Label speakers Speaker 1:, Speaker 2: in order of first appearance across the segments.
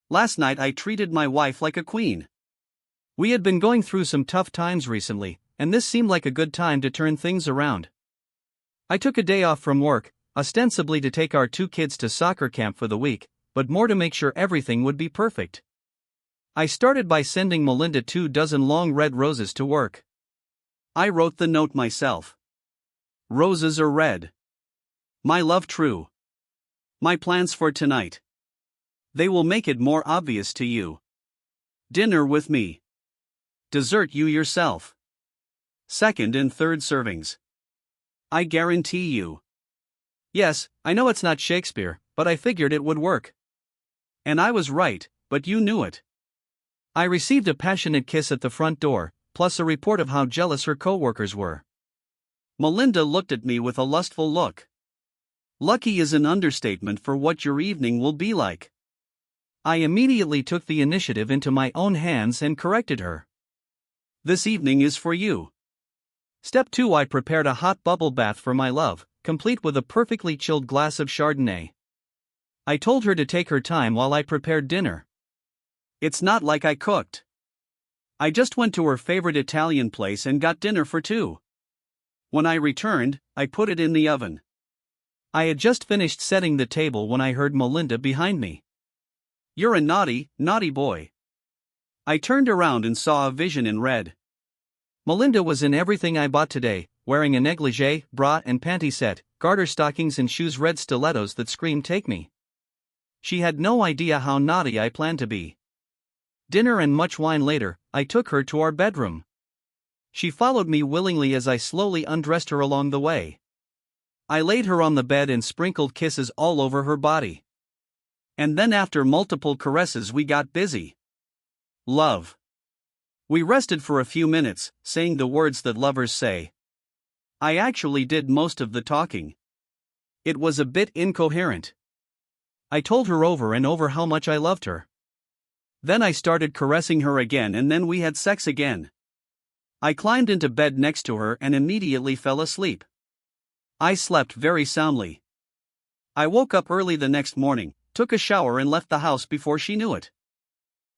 Speaker 1: Last night I treated my wife like a queen. We had been going through some tough times recently, and this seemed like a good time to turn things around. I took a day off from work, ostensibly to take our 2 kids to soccer camp for the week, but more to make sure everything would be perfect. I started by sending Melinda 2 dozen long red roses to work. I wrote the note myself. Roses are red. My love true. My plans for tonight. They will make it more obvious to you. Dinner with me. Dessert you yourself. 2nd and 3rd servings. I guarantee you. Yes, I know it's not Shakespeare, but I figured it would work. And I was right, but you knew it. I received a passionate kiss at the front door, plus a report of how jealous her co-workers were. Melinda looked at me with a lustful look. Lucky is an understatement for what your evening will be like. I immediately took the initiative into my own hands and corrected her. This evening is for you. Step 2. I prepared a hot bubble bath for my love, complete with a perfectly chilled glass of Chardonnay. I told her to take her time while I prepared dinner. It's not like I cooked. I just went to her favorite Italian place and got dinner for 2. When I returned, I put it in the oven. I had just finished setting the table when I heard Melinda behind me. You're a naughty, naughty boy. I turned around and saw a vision in red. Melinda was in everything I bought today, wearing a negligee, bra and panty set, garter stockings and shoes, red stilettos that screamed "Take me." She had no idea how naughty I planned to be. Dinner and much wine later, I took her to our bedroom. She followed me willingly as I slowly undressed her along the way. I laid her on the bed and sprinkled kisses all over her body. And then after multiple caresses we got busy. Love. We rested for a few minutes, saying the words that lovers say. I actually did most of the talking. It was a bit incoherent. I told her over and over how much I loved her. Then I started caressing her again and then we had sex again. I climbed into bed next to her and immediately fell asleep. I slept very soundly. I woke up early the next morning, took a shower and left the house before she knew it.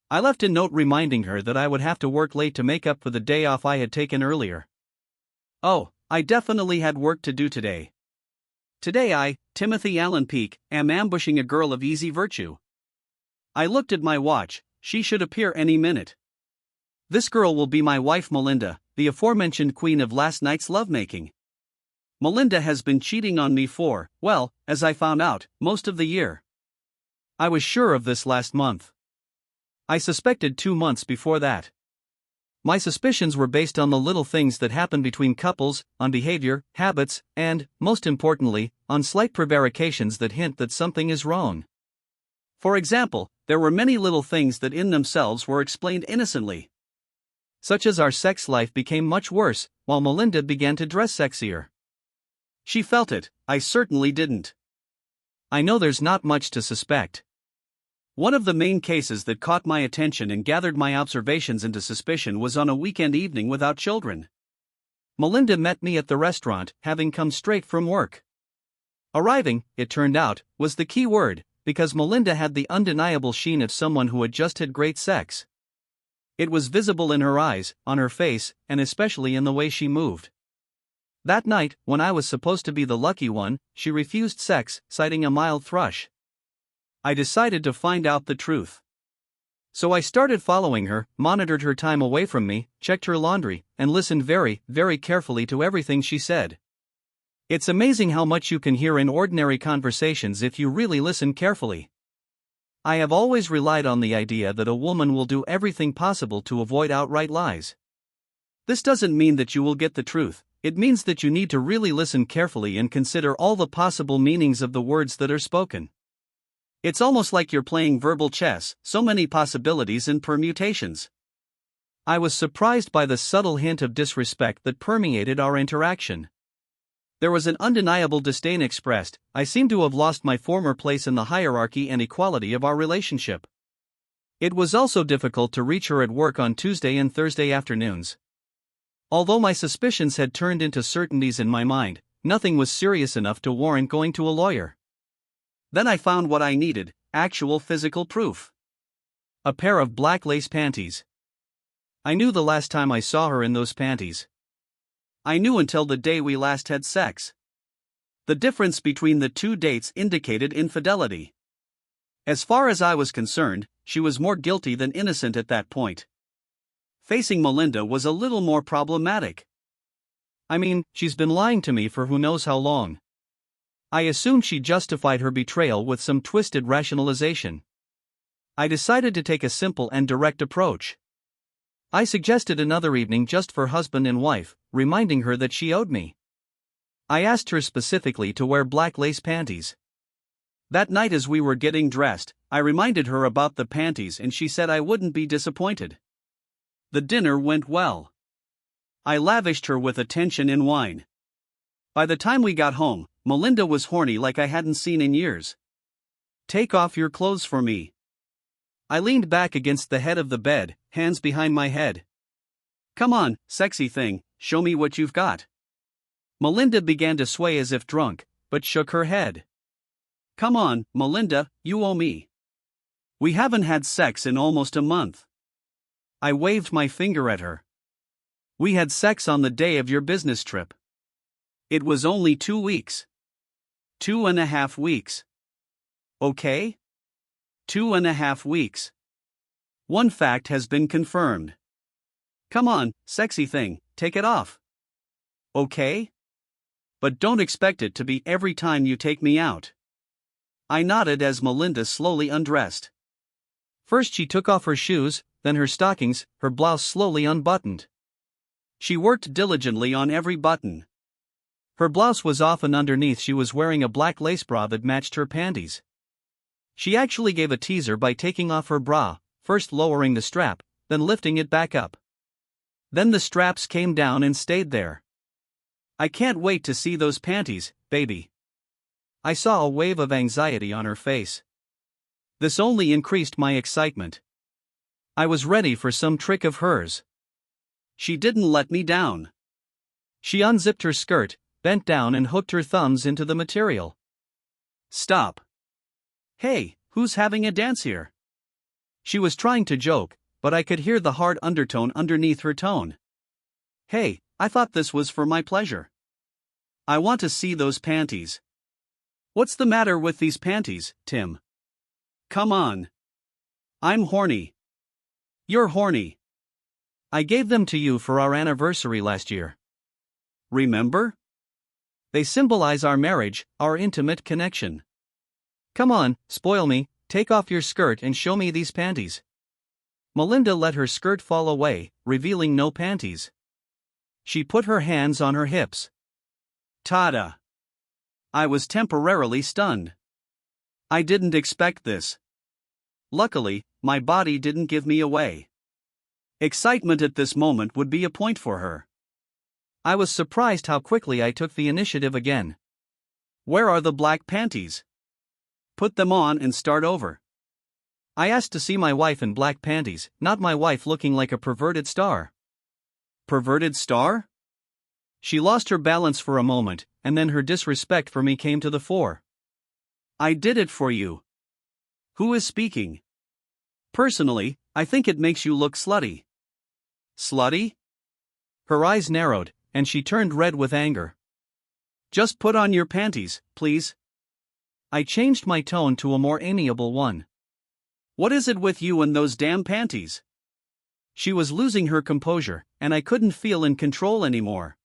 Speaker 1: I left a note reminding her that I would have to work late to make up for the day off I had taken earlier. Oh, I definitely had work to do today. Today I, Timothy Allen Peake, am ambushing a girl of easy virtue. I looked at my watch, she should appear any minute. This girl will be my wife Melinda, the aforementioned queen of last night's lovemaking. Melinda has been cheating on me for, well, as I found out, most of the year. I was sure of this last month. I suspected 2 months before that. My suspicions were based on the little things that happen between couples, on behavior, habits, and, most importantly, on slight prevarications that hint that something is wrong. For example, there were many little things that in themselves were explained innocently. Such as our sex life became much worse, while Melinda began to dress sexier. She felt it, I certainly didn't. I know there's not much to suspect. One of the main cases that caught my attention and gathered my observations into suspicion was on a weekend evening without children. Melinda met me at the restaurant, having come straight from work. Arriving, it turned out, was the key word, because Melinda had the undeniable sheen of someone who had just had great sex. It was visible in her eyes, on her face, and especially in the way she moved. That night, when I was supposed to be the lucky one, she refused sex, citing a mild thrush. I decided to find out the truth. So I started following her, monitored her time away from me, checked her laundry, and listened very, very carefully to everything she said. It's amazing how much you can hear in ordinary conversations if you really listen carefully. I have always relied on the idea that a woman will do everything possible to avoid outright lies. This doesn't mean that you will get the truth, it means that you need to really listen carefully and consider all the possible meanings of the words that are spoken. It's almost like you're playing verbal chess, so many possibilities and permutations. I was surprised by the subtle hint of disrespect that permeated our interaction. There was an undeniable disdain expressed. I seemed to have lost my former place in the hierarchy and equality of our relationship. It was also difficult to reach her at work on Tuesday and Thursday afternoons. Although my suspicions had turned into certainties in my mind, nothing was serious enough to warrant going to a lawyer. Then I found what I needed, actual physical proof. A pair of black lace panties. I knew the last time I saw her in those panties. I knew until the day we last had sex. The difference between the two dates indicated infidelity. As far as I was concerned, she was more guilty than innocent at that point. Facing Melinda was a little more problematic. I mean, she's been lying to me for who knows how long. I assumed she justified her betrayal with some twisted rationalization. I decided to take a simple and direct approach. I suggested another evening just for husband and wife, reminding her that she owed me. I asked her specifically to wear black lace panties. That night as we were getting dressed, I reminded her about the panties and she said I wouldn't be disappointed. The dinner went well. I lavished her with attention and wine. By the time we got home, Melinda was horny like I hadn't seen in years. "Take off your clothes for me." I leaned back against the head of the bed, hands behind my head. "Come on, sexy thing, show me what you've got." Melinda began to sway as if drunk, but shook her head. "Come on, Melinda, you owe me. We haven't had sex in almost a month." I waved my finger at her. "We had sex on the day of your business trip. It was only 2 weeks. 2.5 weeks. Okay? 2.5 weeks. One fact has been confirmed. Come on, sexy thing, take it off. Okay? But don't expect it to be every time you take me out." I nodded as Melinda slowly undressed. First she took off her shoes, then her stockings, her blouse slowly unbuttoned. She worked diligently on every button. Her blouse was off and underneath she was wearing a black lace bra that matched her panties. She actually gave a teaser by taking off her bra, first lowering the strap, then lifting it back up. Then the straps came down and stayed there. "I can't wait to see those panties, baby." I saw a wave of anxiety on her face. This only increased my excitement. I was ready for some trick of hers. She didn't let me down. She unzipped her skirt, bent down and hooked her thumbs into the material. "Stop. Hey, who's having a dance here?" She was trying to joke, but I could hear the hard undertone underneath her tone. "Hey, I thought this was for my pleasure. I want to see those panties." "What's the matter with these panties, Tim? Come on. I'm horny." "You're horny. I gave them to you for our anniversary last year. Remember? They symbolize our marriage, our intimate connection. Come on, spoil me, take off your skirt and show me these panties." Melinda let her skirt fall away, revealing no panties. She put her hands on her hips. "Ta-da!" I was temporarily stunned. I didn't expect this. Luckily, my body didn't give me away. Excitement at this moment would be a point for her. I was surprised how quickly I took the initiative again. "Where are the black panties? Put them on and start over." I asked to see my wife in black panties, not my wife looking like a perverted star. Perverted star? She lost her balance for a moment, and then her disrespect for me came to the fore. "I did it for you." "Who is speaking?" "Personally, I think it makes you look slutty." "Slutty?" Her eyes narrowed, and she turned red with anger. "Just put on your panties, please." I changed my tone to a more amiable one. "What is it with you and those damn panties?" She was losing her composure, and I couldn't feel in control anymore.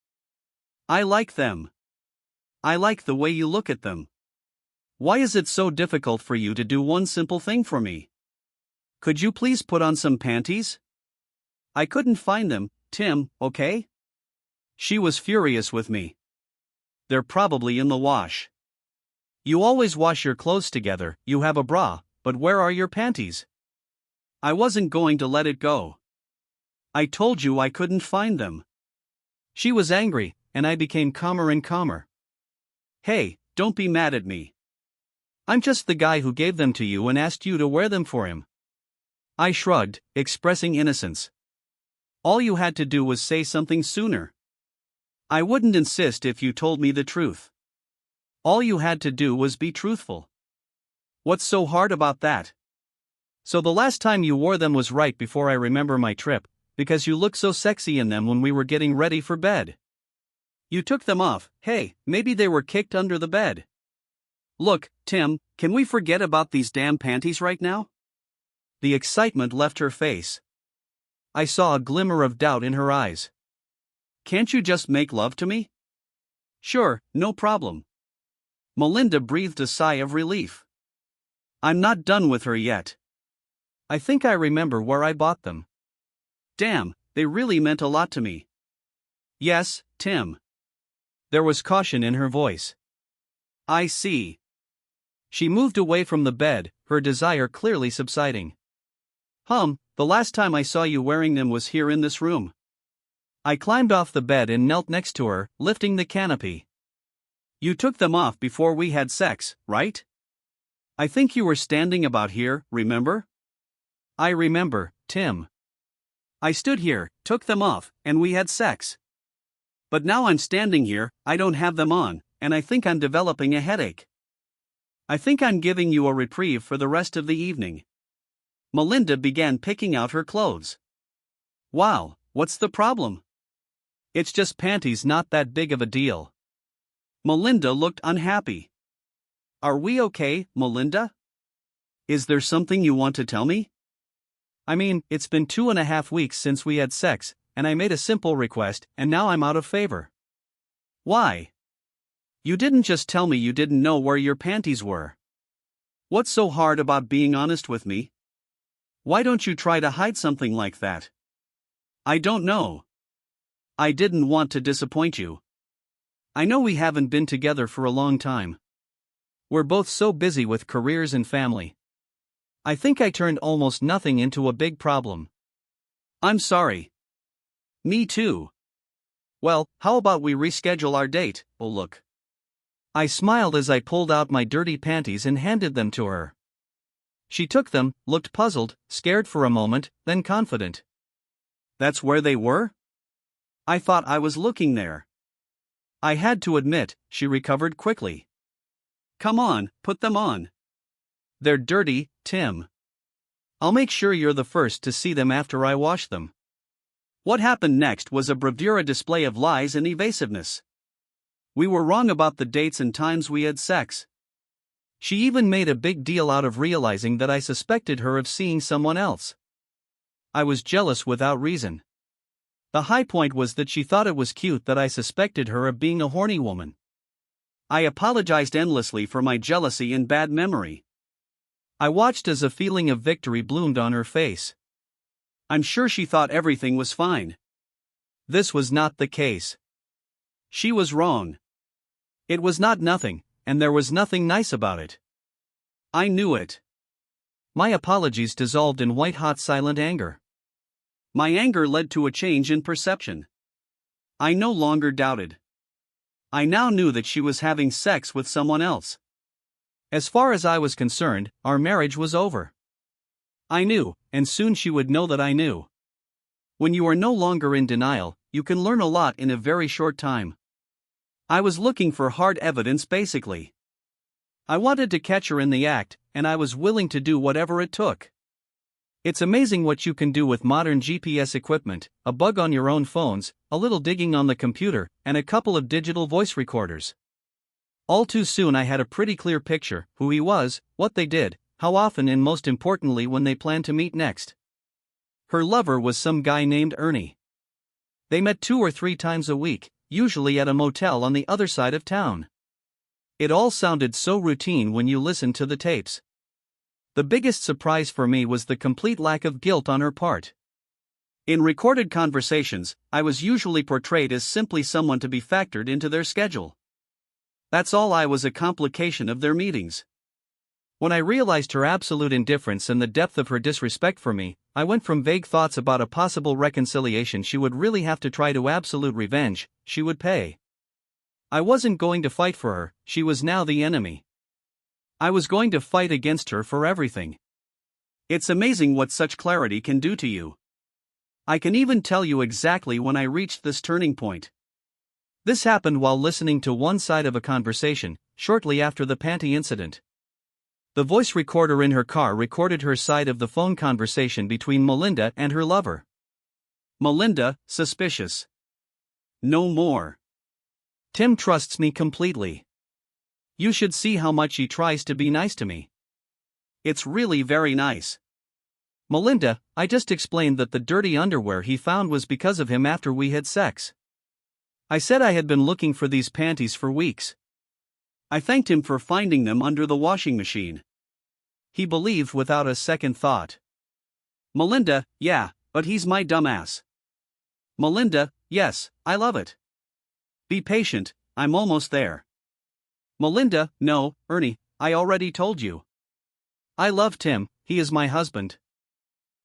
Speaker 1: "I like them. I like the way you look at them. Why is it so difficult for you to do one simple thing for me? Could you please put on some panties? I couldn't find them, Tim, okay?" She was furious with me. "They're probably in the wash. You always wash your clothes together, you have a bra, but where are your panties?" I wasn't going to let it go. "I told you I couldn't find them." She was angry, and I became calmer and calmer. "Hey, don't be mad at me. I'm just the guy who gave them to you and asked you to wear them for him." I shrugged, expressing innocence. "All you had to do was say something sooner. I wouldn't insist if you told me the truth. All you had to do was be truthful. What's so hard about that?" So the last time you wore them was right before I remember my trip, because you looked so sexy in them when we were getting ready for bed. You took them off. Hey, maybe they were kicked under the bed. Look, Tim, can we forget about these damn panties right now? The excitement left her face. I saw a glimmer of doubt in her eyes. Can't you just make love to me? Sure, no problem. Melinda breathed a sigh of relief. I'm not done with her yet. I think I remember where I bought them. Damn, they really meant a lot to me. Yes, Tim. There was caution in her voice. I see. She moved away from the bed, her desire clearly subsiding. The last time I saw you wearing them was here in this room. I climbed off the bed and knelt next to her, lifting the canopy. You took them off before we had sex, right? I think you were standing about here, remember? I remember, Tim. I stood here, took them off, and we had sex. But now I'm standing here, I don't have them on, and I think I'm developing a headache. I think I'm giving you a reprieve for the rest of the evening. Melinda began picking out her clothes. Wow, what's the problem? It's just panties, not that big of a deal. Melinda looked unhappy. Are we okay, Melinda? Is there something you want to tell me? I mean, it's been 2.5 weeks since we had sex, and I made a simple request, and now I'm out of favor. Why? You didn't just tell me you didn't know where your panties were. What's so hard about being honest with me? Why don't you try to hide something like that? I don't know. I didn't want to disappoint you. I know we haven't been together for a long time. We're both so busy with careers and family. I think I turned almost nothing into a big problem. I'm sorry. Me too. Well, how about we reschedule our date? Oh, look. I smiled as I pulled out my dirty panties and handed them to her. She took them, looked puzzled, scared for a moment, then confident. That's where they were? I thought I was looking there. I had to admit, she recovered quickly. Come on, put them on. They're dirty, Tim. I'll make sure you're the first to see them after I wash them. What happened next was a bravura display of lies and evasiveness. We were wrong about the dates and times we had sex. She even made a big deal out of realizing that I suspected her of seeing someone else. I was jealous without reason. The high point was that she thought it was cute that I suspected her of being a horny woman. I apologized endlessly for my jealousy and bad memory. I watched as a feeling of victory bloomed on her face. I'm sure she thought everything was fine. This was not the case. She was wrong. It was not nothing, and there was nothing nice about it. I knew it. My apologies dissolved in white-hot silent anger. My anger led to a change in perception. I no longer doubted. I now knew that she was having sex with someone else. As far as I was concerned, our marriage was over. I knew, and soon she would know that I knew. When you are no longer in denial, you can learn a lot in a very short time. I was looking for hard evidence basically. I wanted to catch her in the act, and I was willing to do whatever it took. It's amazing what you can do with modern GPS equipment, a bug on your own phones, a little digging on the computer, and a couple of digital voice recorders. All too soon I had a pretty clear picture, who he was, what they did, how often, and most importantly when they planned to meet next. Her lover was some guy named Ernie. They met 2 or 3 times a week, usually at a motel on the other side of town. It all sounded so routine when you listened to the tapes. The biggest surprise for me was the complete lack of guilt on her part. In recorded conversations, I was usually portrayed as simply someone to be factored into their schedule. That's all I was, a complication of their meetings. When I realized her absolute indifference and the depth of her disrespect for me, I went from vague thoughts about a possible reconciliation she would really have to try to absolute revenge she would pay. I wasn't going to fight for her, she was now the enemy. I was going to fight against her for everything. It's amazing what such clarity can do to you. I can even tell you exactly when I reached this turning point. This happened while listening to one side of a conversation, shortly after the panty incident. The voice recorder in her car recorded her side of the phone conversation between Melinda and her lover. Melinda, suspicious. No more. Tim trusts me completely. You should see how much he tries to be nice to me. It's really very nice. Melinda, I just explained that the dirty underwear he found was because of him after we had sex. I said I had been looking for these panties for weeks. I thanked him for finding them under the washing machine. He believed without a second thought. Melinda, yeah, but he's my dumbass. Melinda, yes, I love it. Be patient, I'm almost there. Melinda, no, Ernie, I already told you. I love Tim, he is my husband.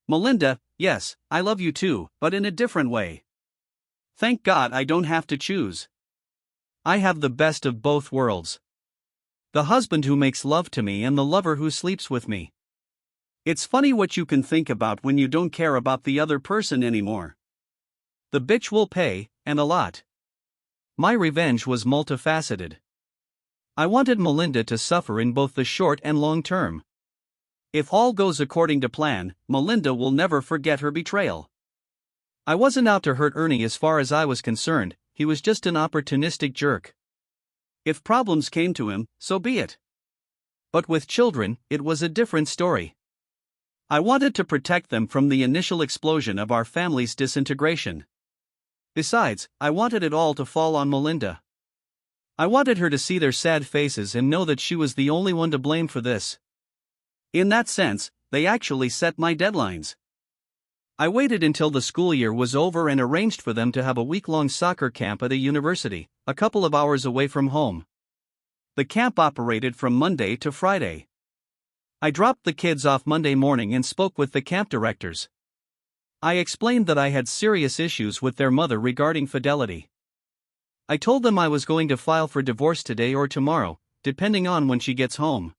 Speaker 1: Melinda, yes, I love you too, but in a different way. Thank God I don't have to choose. I have the best of both worlds. The husband who makes love to me and the lover who sleeps with me. It's funny what you can think about when you don't care about the other person anymore. The bitch will pay, and a lot. My revenge was multifaceted. I wanted Melinda to suffer in both the short and long term. If all goes according to plan, Melinda will never forget her betrayal. I wasn't out to hurt Ernie as far as I was concerned, he was just an opportunistic jerk. If problems came to him, so be it. But with children, it was a different story. I wanted to protect them from the initial explosion of our family's disintegration. Besides, I wanted it all to fall on Melinda. I wanted her to see their sad faces and know that she was the only one to blame for this. In that sense, they actually set my deadlines. I waited until the school year was over and arranged for them to have a week-long soccer camp at a university, a couple of hours away from home. The camp operated from Monday to Friday. I dropped the kids off Monday morning and spoke with the camp directors. I explained that I had serious issues with their mother regarding fidelity. I told them I was going to file for divorce today or tomorrow, depending on when she gets home.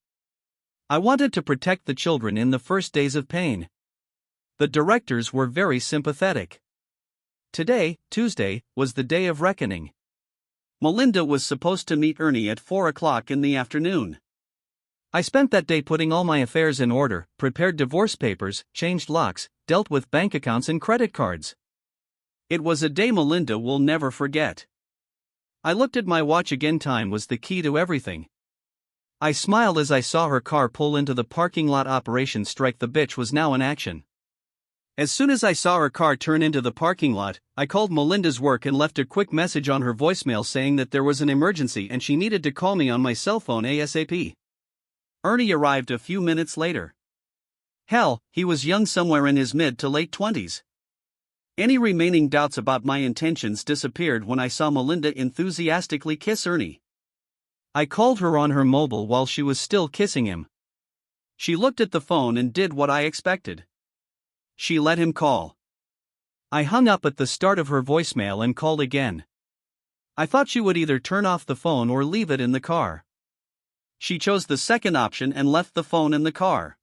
Speaker 1: I wanted to protect the children in the first days of pain. The directors were very sympathetic. Today, Tuesday, was the day of reckoning. Melinda was supposed to meet Ernie at 4 o'clock in the afternoon. I spent that day putting all my affairs in order, prepared divorce papers, changed locks, dealt with bank accounts and credit cards. It was a day Melinda will never forget. I looked at my watch again. Time was the key to everything. I smiled as I saw her car pull into the parking lot. Operation Strike the Bitch was now in action. As soon as I saw her car turn into the parking lot, I called Melinda's work and left a quick message on her voicemail saying that there was an emergency and she needed to call me on my cell phone ASAP. Ernie arrived a few minutes later. Hell, he was young, somewhere in his mid to late 20s. Any remaining doubts about my intentions disappeared when I saw Melinda enthusiastically kiss Ernie. I called her on her mobile while she was still kissing him. She looked at the phone and did what I expected. She let him call. I hung up at the start of her voicemail and called again. I thought she would either turn off the phone or leave it in the car. She chose the second option and left the phone in the car.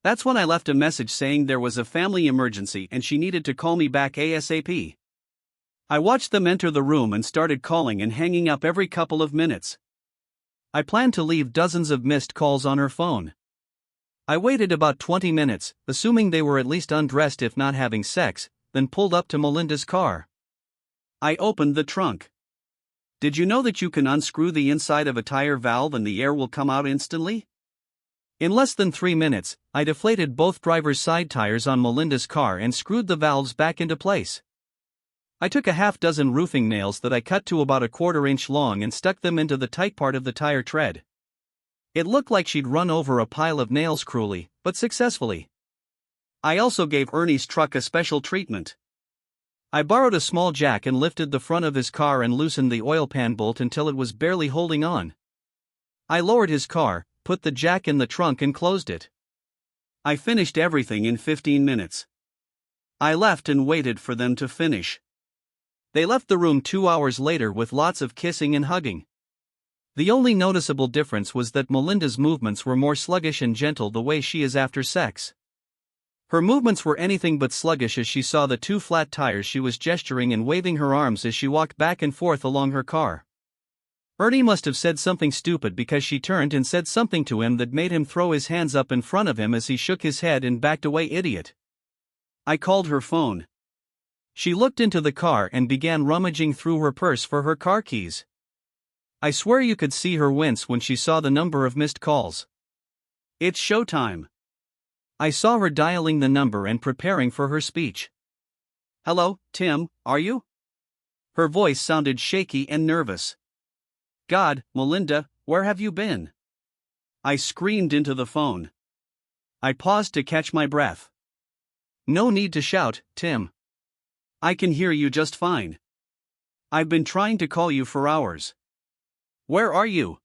Speaker 1: That's when I left a message saying there was a family emergency and she needed to call me back ASAP. I watched them enter the room and started calling and hanging up every couple of minutes. I planned to leave dozens of missed calls on her phone. I waited about 20 minutes, assuming they were at least undressed if not having sex, then pulled up to Melinda's car. I opened the trunk. Did you know that you can unscrew the inside of a tire valve and the air will come out instantly? In less than 3 minutes, I deflated both driver's side tires on Melinda's car and screwed the valves back into place. I took a half dozen roofing nails that I cut to about a 1/4 inch long and stuck them into the tight part of the tire tread. It looked like she'd run over a pile of nails cruelly, but successfully. I also gave Ernie's truck a special treatment. I borrowed a small jack and lifted the front of his car and loosened the oil pan bolt until it was barely holding on. I lowered his car, put the jack in the trunk and closed it. I finished everything in 15 minutes. I left and waited for them to finish. They left the room 2 hours later with lots of kissing and hugging. The only noticeable difference was that Melinda's movements were more sluggish and gentle, the way she is after sex. Her movements were anything but sluggish as she saw the 2 flat tires. She was gesturing and waving her arms as she walked back and forth along her car. Ernie must have said something stupid because she turned and said something to him that made him throw his hands up in front of him as he shook his head and backed away. Idiot. I called her phone. She looked into the car and began rummaging through her purse for her car keys. I swear you could see her wince when she saw the number of missed calls. It's showtime. I saw her dialing the number and preparing for her speech. Hello, Tim, are you? Her voice sounded shaky and nervous. God, Melinda, where have you been? I screamed into the phone. I paused to catch my breath. No need to shout, Tim. I can hear you just fine. I've been trying to call you for hours. Where are you?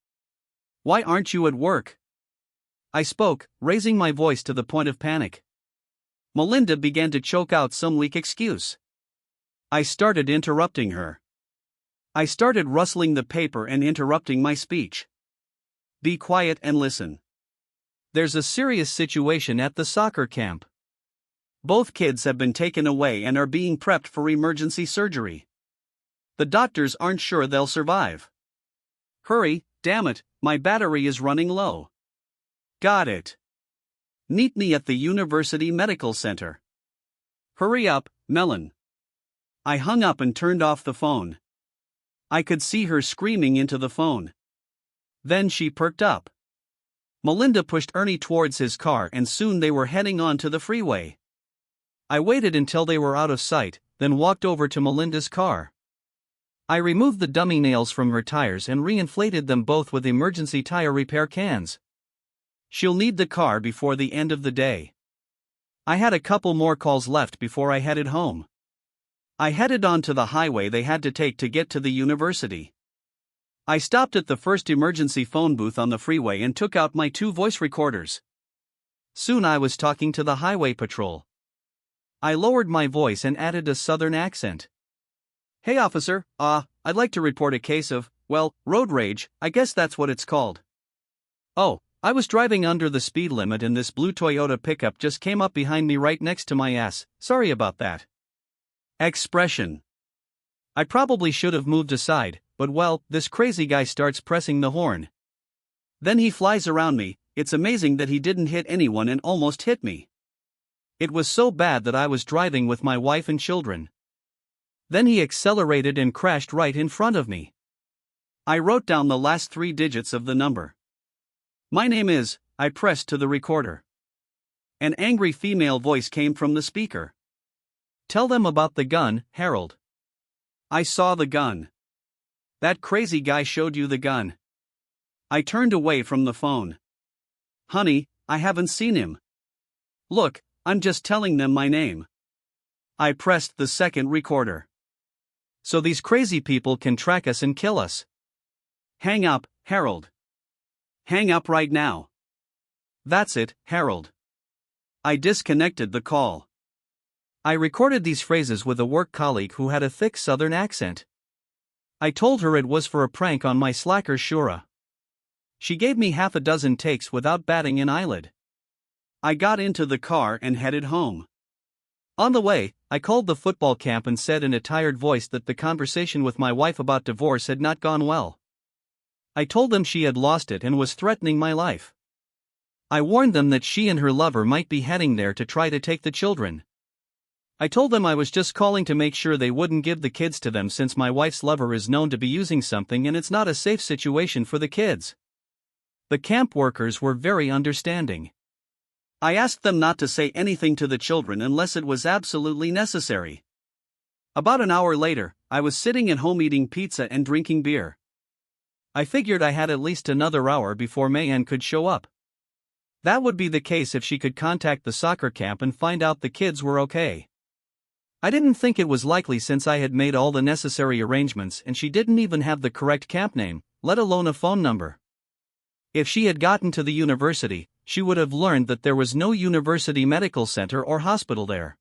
Speaker 1: Why aren't you at work? I spoke, raising my voice to the point of panic. Melinda began to choke out some weak excuse. I started interrupting her. I started rustling the paper and interrupting my speech. Be quiet and listen. There's a serious situation at the soccer camp. Both kids have been taken away and are being prepped for emergency surgery. The doctors aren't sure they'll survive. Hurry, damn it, my battery is running low. Got it. Meet me at the University Medical Center. Hurry up, Melon. I hung up and turned off the phone. I could see her screaming into the phone. Then she perked up. Melinda pushed Ernie towards his car and soon they were heading on to the freeway. I waited until they were out of sight, then walked over to Melinda's car. I removed the dummy nails from her tires and reinflated them both with emergency tire repair cans. She'll need the car before the end of the day. I had a couple more calls left before I headed home. I headed on to the highway they had to take to get to the university. I stopped at the first emergency phone booth on the freeway and took out my 2 voice recorders. Soon I was talking to the highway patrol. I lowered my voice and added a southern accent. Hey officer, I'd like to report a case of, road rage, I guess that's what it's called. Oh, I was driving under the speed limit and this blue Toyota pickup just came up behind me right next to my ass, sorry about that. Expression. I probably should have moved aside, but this crazy guy starts pressing the horn. Then he flies around me, it's amazing that he didn't hit anyone and almost hit me. It was so bad that I was driving with my wife and children. Then he accelerated and crashed right in front of me. I wrote down the last 3 digits of the number. My name is, I pressed to the recorder. An angry female voice came from the speaker. Tell them about the gun, Harold. I saw the gun. That crazy guy showed you the gun. I turned away from the phone. Honey, I haven't seen him. Look, I'm just telling them my name. I pressed the second recorder. So these crazy people can track us and kill us. Hang up, Harold. Hang up right now. That's it, Harold. I disconnected the call. I recorded these phrases with a work colleague who had a thick southern accent. I told her it was for a prank on my slacker Shura. She gave me half a dozen takes without batting an eyelid. I got into the car and headed home. On the way, I called the football camp and said in a tired voice that the conversation with my wife about divorce had not gone well. I told them she had lost it and was threatening my life. I warned them that she and her lover might be heading there to try to take the children. I told them I was just calling to make sure they wouldn't give the kids to them since my wife's lover is known to be using something and it's not a safe situation for the kids. The camp workers were very understanding. I asked them not to say anything to the children unless it was absolutely necessary. About an hour later, I was sitting at home eating pizza and drinking beer. I figured I had at least another hour before Mayanne could show up. That would be the case if she could contact the soccer camp and find out the kids were okay. I didn't think it was likely since I had made all the necessary arrangements and she didn't even have the correct camp name, let alone a phone number. If she had gotten to the university, she would have learned that there was no university medical center or hospital there.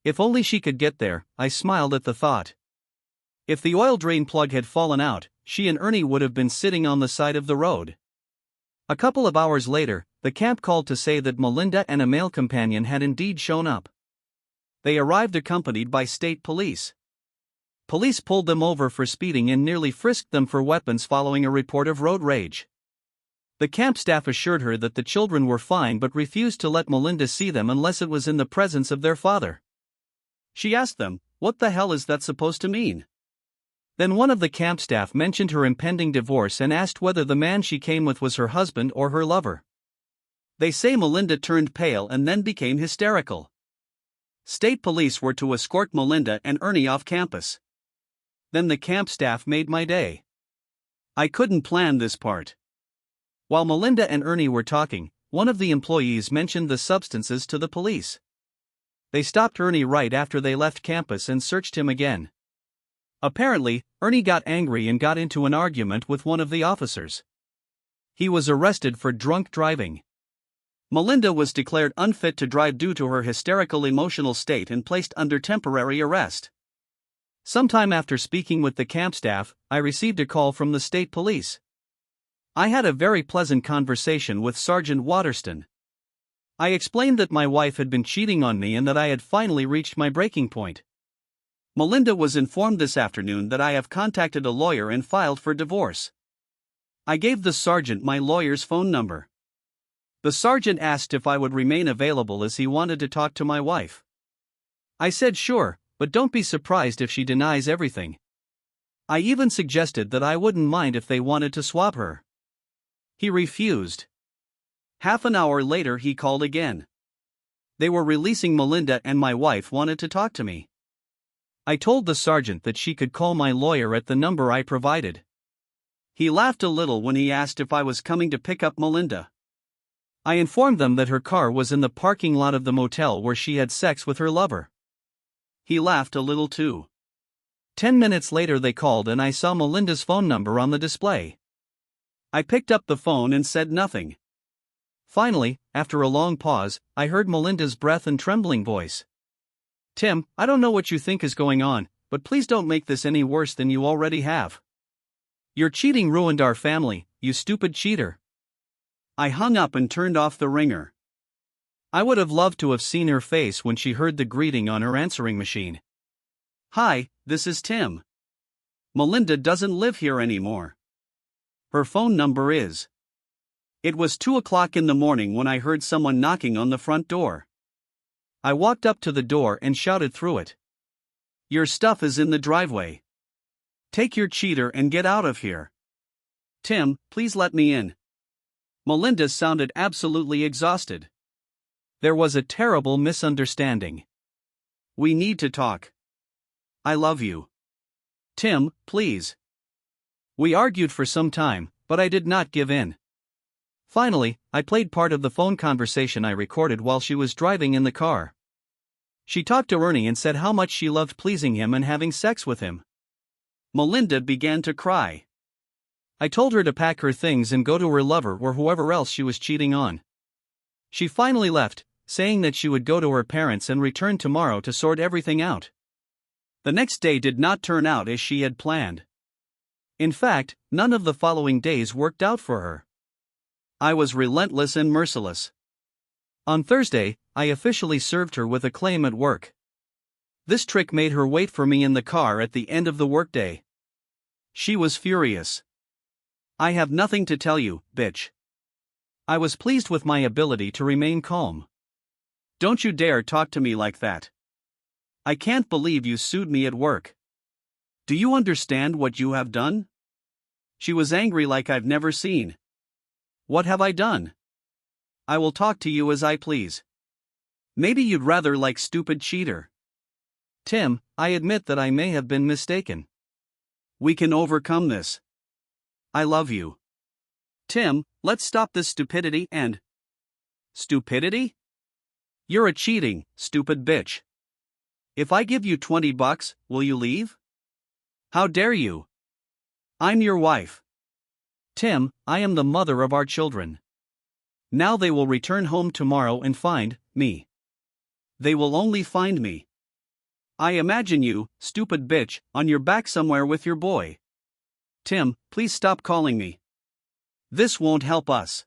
Speaker 1: If only she could get there, I smiled at the thought. If the oil drain plug had fallen out, she and Ernie would have been sitting on the side of the road. A couple of hours later, the camp called to say that Melinda and a male companion had indeed shown up. They arrived accompanied by state police. Police pulled them over for speeding and nearly frisked them for weapons following a report of road rage. The camp staff assured her that the children were fine but refused to let Melinda see them unless it was in the presence of their father. She asked them, "What the hell is that supposed to mean?" Then one of the camp staff mentioned her impending divorce and asked whether the man she came with was her husband or her lover. They say Melinda turned pale and then became hysterical. State police were to escort Melinda and Ernie off campus. Then the camp staff made my day. I couldn't plan this part. While Melinda and Ernie were talking, one of the employees mentioned the substances to the police. They stopped Ernie right after they left campus and searched him again. Apparently, Ernie got angry and got into an argument with one of the officers. He was arrested for drunk driving. Melinda was declared unfit to drive due to her hysterical emotional state and placed under temporary arrest. Sometime after speaking with the camp staff, I received a call from the state police. I had a very pleasant conversation with Sergeant Waterston. I explained that my wife had been cheating on me and that I had finally reached my breaking point. Melinda was informed this afternoon that I have contacted a lawyer and filed for divorce. I gave the sergeant my lawyer's phone number. The sergeant asked if I would remain available as he wanted to talk to my wife. I said sure, but don't be surprised if she denies everything. I even suggested that I wouldn't mind if they wanted to swap her. He refused. Half an hour later he called again. They were releasing Melinda and my wife wanted to talk to me. I told the sergeant that she could call my lawyer at the number I provided. He laughed a little when he asked if I was coming to pick up Melinda. I informed them that her car was in the parking lot of the motel where she had sex with her lover. He laughed a little too. 10 minutes later they called and I saw Melinda's phone number on the display. I picked up the phone and said nothing. Finally, after a long pause, I heard Melinda's breath and trembling voice. "Tim, I don't know what you think is going on, but please don't make this any worse than you already have. Your cheating ruined our family, you stupid cheater." I hung up and turned off the ringer. I would have loved to have seen her face when she heard the greeting on her answering machine. "Hi, this is Tim. Melinda doesn't live here anymore. Her phone number is..." It was 2 o'clock in the morning when I heard someone knocking on the front door. I walked up to the door and shouted through it. "Your stuff is in the driveway. Take your cheater and get out of here. Tim, please let me in." Melinda sounded absolutely exhausted. "There was a terrible misunderstanding. We need to talk. I love you. Tim, please." We argued for some time, but I did not give in. Finally, I played part of the phone conversation I recorded while she was driving in the car. She talked to Ernie and said how much she loved pleasing him and having sex with him. Melinda began to cry. I told her to pack her things and go to her lover or whoever else she was cheating on. She finally left, saying that she would go to her parents and return tomorrow to sort everything out. The next day did not turn out as she had planned. In fact, none of the following days worked out for her. I was relentless and merciless. On Thursday, I officially served her with a claim at work. This trick made her wait for me in the car at the end of the workday. She was furious. "I have nothing to tell you, bitch." I was pleased with my ability to remain calm. "Don't you dare talk to me like that. I can't believe you sued me at work. Do you understand what you have done?" She was angry like I've never seen. "What have I done?" "I will talk to you as I please. Maybe you'd rather like stupid cheater." "Tim, I admit that I may have been mistaken. We can overcome this. I love you. Tim, let's stop this stupidity and..." "Stupidity? You're a cheating, stupid bitch. If I give you $20, will you leave? How dare you? I'm your wife. Tim, I am the mother of our children. Now they will return home tomorrow and find me. They will only find me. I imagine you, stupid bitch, on your back somewhere with your boy. Tim, please stop calling me. This won't help us.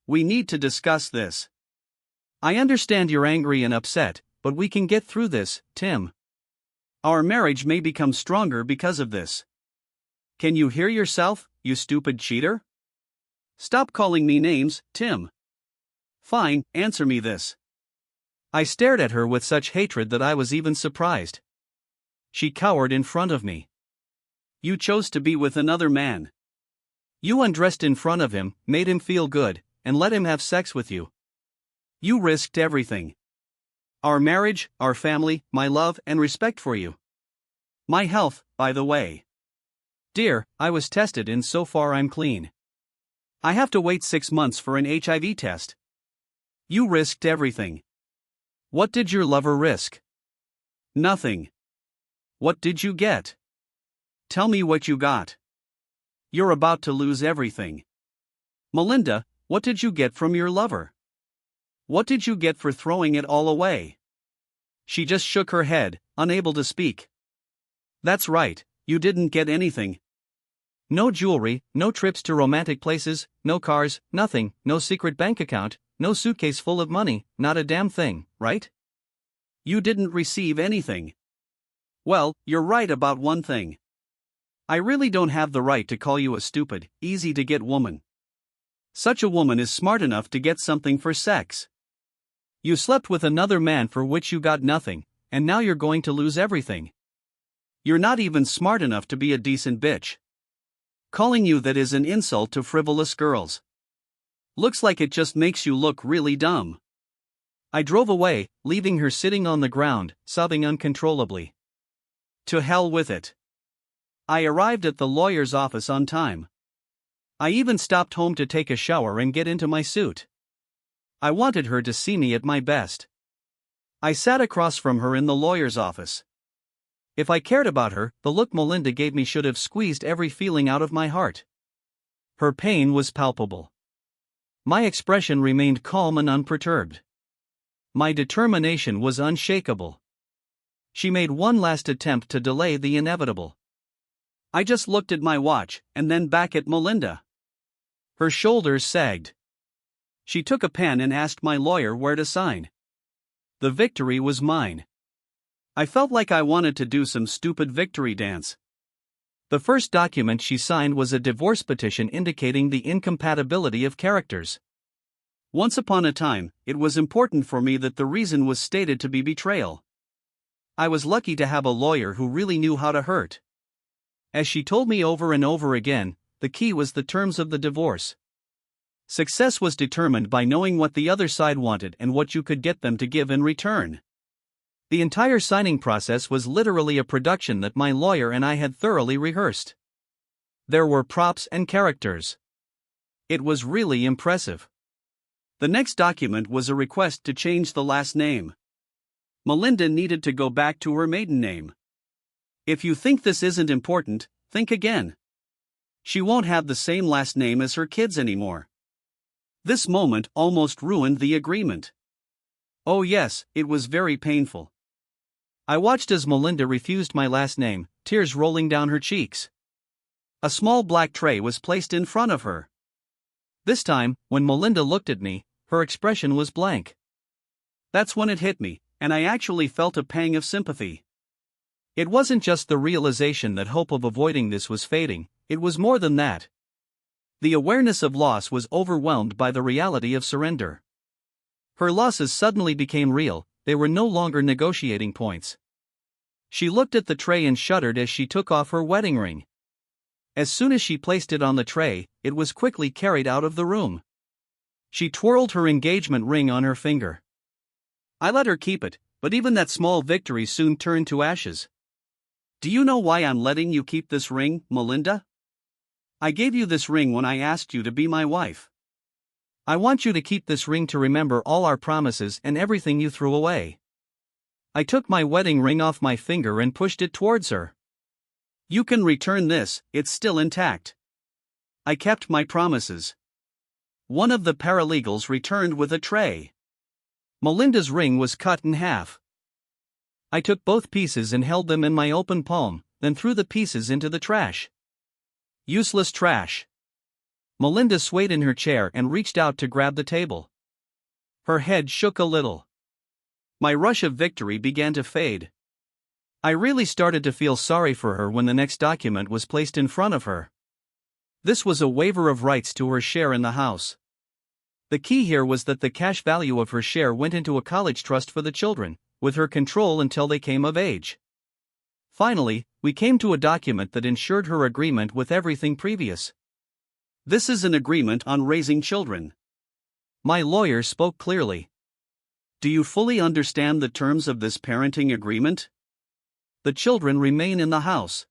Speaker 1: We need to discuss this. I understand you're angry and upset, but we can get through this, Tim. Our marriage may become stronger because of this. Can you hear yourself, you stupid cheater? Stop calling me names, Tim. Fine, answer me this. I stared at her with such hatred that I was even surprised. She cowered in front of me. You chose to be with another man. You undressed in front of him, made him feel good, and let him have sex with you. You risked everything. Our marriage, our family, my love and respect for you. My health, by the way. Dear, I was tested and so far I'm clean. I have to wait 6 months for an HIV test. You risked everything. What did your lover risk? Nothing. What did you get? Tell me what you got. You're about to lose everything. Melinda, what did you get from your lover? What did you get for throwing it all away? She just shook her head, unable to speak. That's right, you didn't get anything. No jewelry, no trips to romantic places, no cars, nothing, no secret bank account, no suitcase full of money, not a damn thing, right? You didn't receive anything. Well, you're right about one thing. I really don't have the right to call you a stupid, easy-to-get woman. Such a woman is smart enough to get something for sex. You slept with another man for which you got nothing, and now you're going to lose everything. You're not even smart enough to be a decent bitch. Calling you that is an insult to frivolous girls. Looks like it just makes you look really dumb. I drove away, leaving her sitting on the ground, sobbing uncontrollably. To hell with it. I arrived at the lawyer's office on time. I even stopped home to take a shower and get into my suit. I wanted her to see me at my best. I sat across from her in the lawyer's office. If I cared about her, the look Melinda gave me should have squeezed every feeling out of my heart. Her pain was palpable. My expression remained calm and unperturbed. My determination was unshakable. She made one last attempt to delay the inevitable. I just looked at my watch, and then back at Melinda. Her shoulders sagged. She took a pen and asked my lawyer where to sign. The victory was mine. I felt like I wanted to do some stupid victory dance. The first document she signed was a divorce petition indicating the incompatibility of characters. Once upon a time, it was important for me that the reason was stated to be betrayal. I was lucky to have a lawyer who really knew how to hurt. As she told me over and over again, the key was the terms of the divorce. Success was determined by knowing what the other side wanted and what you could get them to give in return. The entire signing process was literally a production that my lawyer and I had thoroughly rehearsed. There were props and characters. It was really impressive. The next document was a request to change the last name. Melinda needed to go back to her maiden name. If you think this isn't important, think again. She won't have the same last name as her kids anymore. This moment almost ruined the agreement. Oh yes, it was very painful. I watched as Melinda refused my last name, tears rolling down her cheeks. A small black tray was placed in front of her. This time, when Melinda looked at me, her expression was blank. That's when it hit me, and I actually felt a pang of sympathy. It wasn't just the realization that hope of avoiding this was fading, it was more than that. The awareness of loss was overwhelmed by the reality of surrender. Her losses suddenly became real, they were no longer negotiating points. She looked at the tray and shuddered as she took off her wedding ring. As soon as she placed it on the tray, it was quickly carried out of the room. She twirled her engagement ring on her finger. I let her keep it, but even that small victory soon turned to ashes. Do you know why I'm letting you keep this ring, Melinda? I gave you this ring when I asked you to be my wife. I want you to keep this ring to remember all our promises and everything you threw away. I took my wedding ring off my finger and pushed it towards her. You can return this, it's still intact. I kept my promises. One of the paralegals returned with a tray. Melinda's ring was cut in half. I took both pieces and held them in my open palm, then threw the pieces into the trash. Useless trash. Melinda swayed in her chair and reached out to grab the table. Her head shook a little. My rush of victory began to fade. I really started to feel sorry for her when the next document was placed in front of her. This was a waiver of rights to her share in the house. The key here was that the cash value of her share went into a college trust for the children, with her control until they came of age. Finally, we came to a document that ensured her agreement with everything previous. This is an agreement on raising children. My lawyer spoke clearly. Do you fully understand the terms of this parenting agreement? The children remain in the house.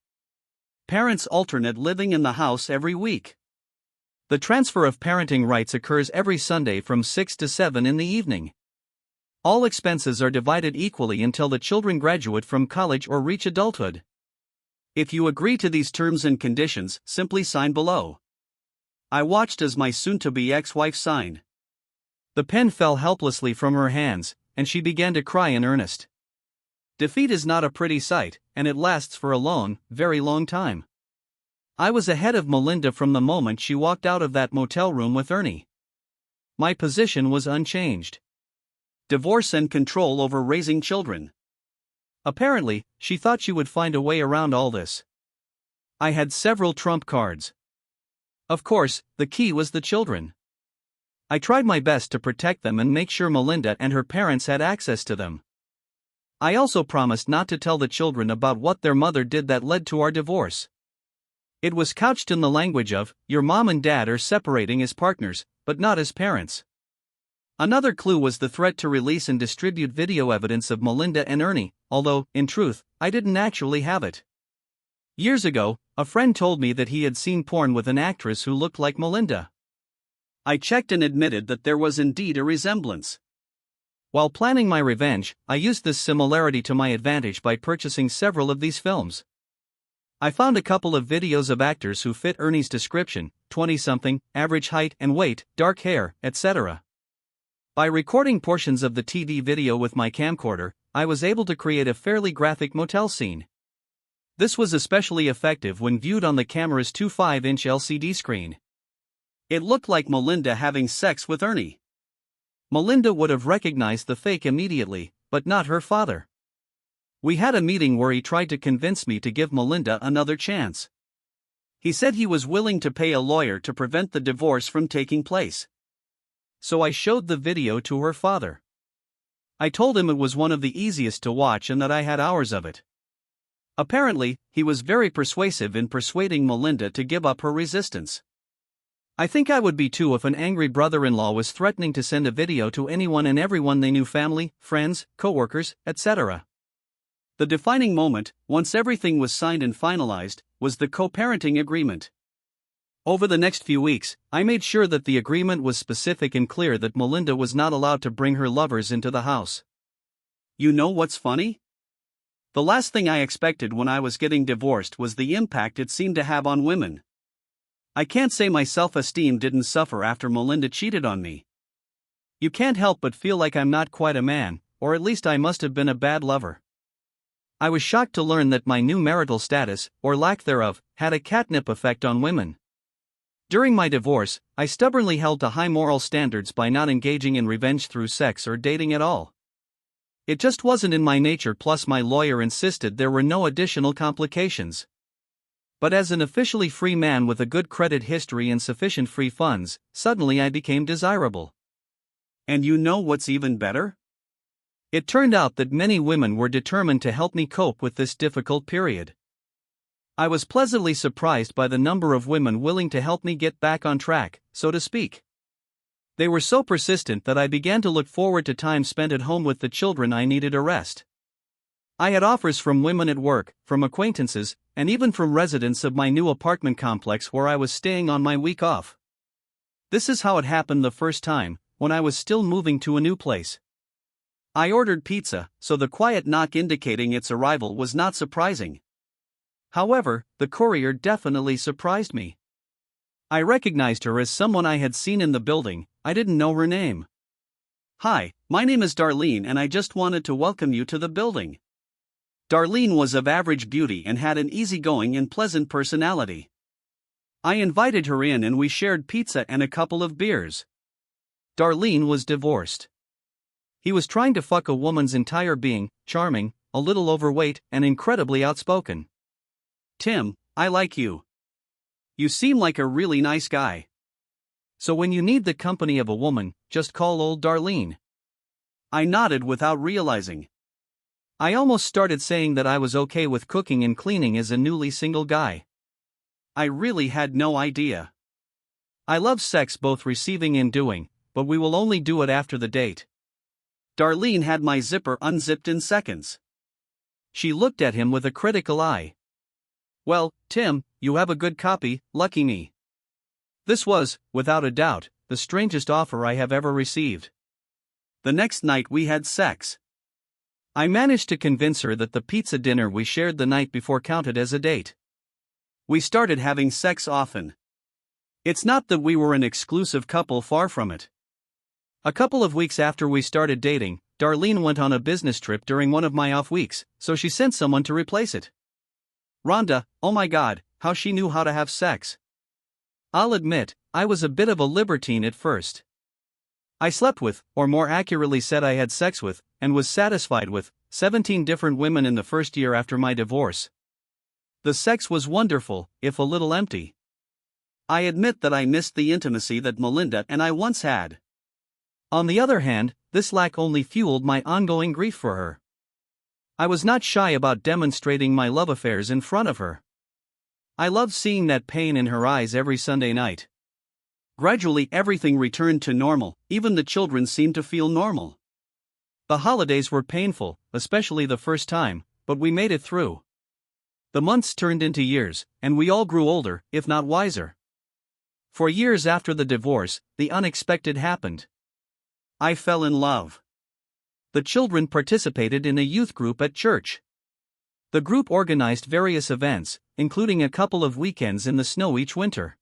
Speaker 1: Parents alternate living in the house every week. The transfer of parenting rights occurs every Sunday from 6 to 7 in the evening. All expenses are divided equally until the children graduate from college or reach adulthood. If you agree to these terms and conditions, simply sign below. I watched as my soon-to-be ex-wife signed. The pen fell helplessly from her hands, and she began to cry in earnest. Defeat is not a pretty sight, and it lasts for a long, very long time. I was ahead of Melinda from the moment she walked out of that motel room with Ernie. My position was unchanged. Divorce and control over raising children. Apparently, she thought she would find a way around all this. I had several trump cards. Of course, the key was the children. I tried my best to protect them and make sure Melinda and her parents had access to them. I also promised not to tell the children about what their mother did that led to our divorce. It was couched in the language of, your mom and dad are separating as partners, but not as parents. Another clue was the threat to release and distribute video evidence of Melinda and Ernie, although, in truth, I didn't actually have it. Years ago, a friend told me that he had seen porn with an actress who looked like Melinda. I checked and admitted that there was indeed a resemblance. While planning my revenge, I used this similarity to my advantage by purchasing several of these films. I found a couple of videos of actors who fit Ernie's description, 20-something, average height and weight, dark hair, etc. By recording portions of the TV video with my camcorder, I was able to create a fairly graphic motel scene. This was especially effective when viewed on the camera's 2.5-inch LCD screen. It looked like Melinda having sex with Ernie. Melinda would have recognized the fake immediately, but not her father. We had a meeting where he tried to convince me to give Melinda another chance. He said he was willing to pay a lawyer to prevent the divorce from taking place. So I showed the video to her father. I told him it was one of the easiest to watch and that I had hours of it. Apparently, he was very persuasive in persuading Melinda to give up her resistance. I think I would be too if an angry brother-in-law was threatening to send a video to anyone and everyone they knew, family, friends, co-workers, etc. The defining moment, once everything was signed and finalized, was the co-parenting agreement. Over the next few weeks, I made sure that the agreement was specific and clear that Melinda was not allowed to bring her lovers into the house. You know what's funny? The last thing I expected when I was getting divorced was the impact it seemed to have on women. I can't say my self-esteem didn't suffer after Melinda cheated on me. You can't help but feel like I'm not quite a man, or at least I must have been a bad lover. I was shocked to learn that my new marital status, or lack thereof, had a catnip effect on women. During my divorce, I stubbornly held to high moral standards by not engaging in revenge through sex or dating at all. It just wasn't in my nature, plus my lawyer insisted there were no additional complications. But as an officially free man with a good credit history and sufficient free funds, suddenly I became desirable. And you know what's even better? It turned out that many women were determined to help me cope with this difficult period. I was pleasantly surprised by the number of women willing to help me get back on track, so to speak. They were so persistent that I began to look forward to time spent at home with the children. I needed a rest. I had offers from women at work, from acquaintances, and even from residents of my new apartment complex where I was staying on my week off. This is how it happened the first time, when I was still moving to a new place. I ordered pizza, so the quiet knock indicating its arrival was not surprising. However, the courier definitely surprised me. I recognized her as someone I had seen in the building. I didn't know her name. Hi, my name is Darlene and I just wanted to welcome you to the building. Darlene was of average beauty and had an easygoing and pleasant personality. I invited her in and we shared pizza and a couple of beers. Darlene was divorced. He was trying to fuck a woman's entire being, charming, a little overweight, and incredibly outspoken. "Tim, I like you. You seem like a really nice guy. So when you need the company of a woman, just call old Darlene." I nodded without realizing. I almost started saying that I was okay with cooking and cleaning as a newly single guy. I really had no idea. I love sex, both receiving and doing, but we will only do it after the date. Darlene had my zipper unzipped in seconds. She looked at him with a critical eye. "Well, Tim, you have a good copy, lucky me." This was, without a doubt, the strangest offer I have ever received. The next night we had sex. I managed to convince her that the pizza dinner we shared the night before counted as a date. We started having sex often. It's not that we were an exclusive couple, far from it. A couple of weeks after we started dating, Darlene went on a business trip during one of my off weeks, so she sent someone to replace it. Rhonda, oh my god, how she knew how to have sex. I'll admit, I was a bit of a libertine at first. I slept with, or more accurately said I had sex with, and was satisfied with, 17 different women in the first year after my divorce. The sex was wonderful, if a little empty. I admit that I missed the intimacy that Melinda and I once had. On the other hand, this lack only fueled my ongoing grief for her. I was not shy about demonstrating my love affairs in front of her. I loved seeing that pain in her eyes every Sunday night. Gradually everything returned to normal, even the children seemed to feel normal. The holidays were painful, especially the first time, but we made it through. The months turned into years, and we all grew older, if not wiser. For years after the divorce, the unexpected happened. I fell in love. The children participated in a youth group at church. The group organized various events, including a couple of weekends in the snow each winter.